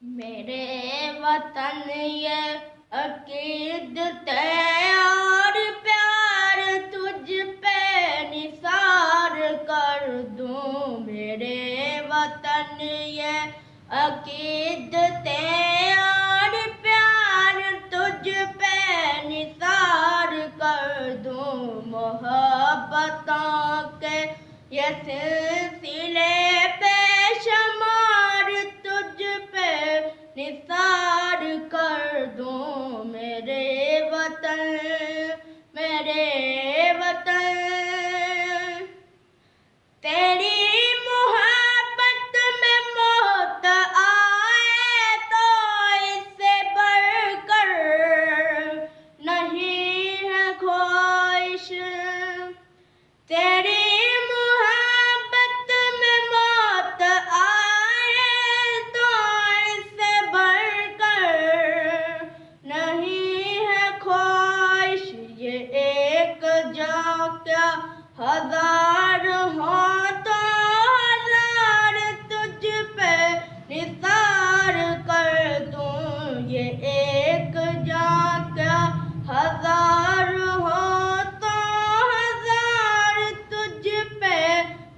मेरे वतन ये अकीदत और प्यार तुझ पे निसार कर दूं। मेरे वतन ये अकीदत और प्यार तुझ पे निसार कर दूं। मोहब्बतों के ये सिलसिले बेशुमार तुझ पे निसार कर दूं। मेरे वतन तेरी मोहब्बत में मौत आए तो इससे बढ़कर नहीं है ख्वाहिश। तेरी मोहब्बत में मौत आए तो इससे बढ़कर नहीं है ख्वाहिश। ये एक जा क्या हजार हो तो हजार तुझ पे निसार कर दूं। ये एक जा क्या हजार हो तो हजार तुझ पे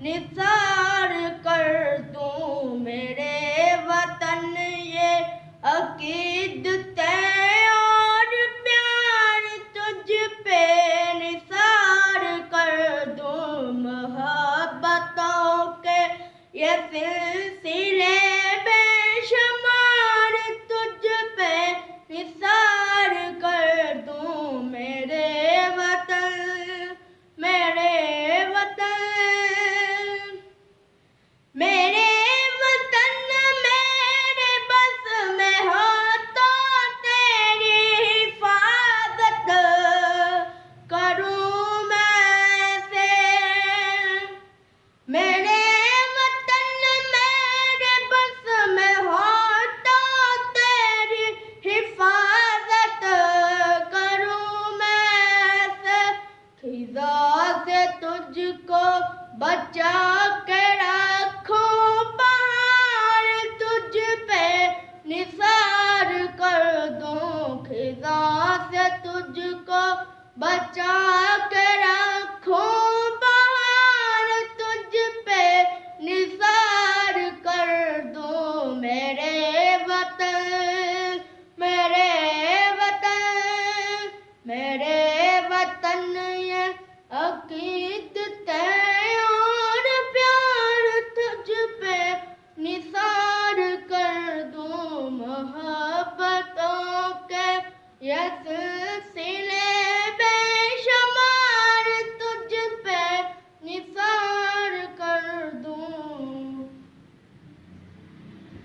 निसार कर दूं। मेरे वतन ये अकीदत और प्यार तुझ पे निसार कर दूं। मोहब्बतों के ये सिलसिले बेशुमार तुझ पे निसार कर दूं। मेरे वतन मेरे वतन मेरे बस में हो तो तेरी हिफाजत करूं मैं से। मेरे वतन मेरे बस में हो तो तेरी हिफाजत करूं मैं से। खिज़ा से तुझको बचा के रखूं, पहाड़ तुझ पे निसार कर दूं। खिज़ा से तुझको बचा के रखूं, पहाड़ तुझ पे निसार कर दूं। मेरे वतन ये अकीदत और प्यार तुझ पे निसार कर दूं। मोहब्बतों के ये सिलसिले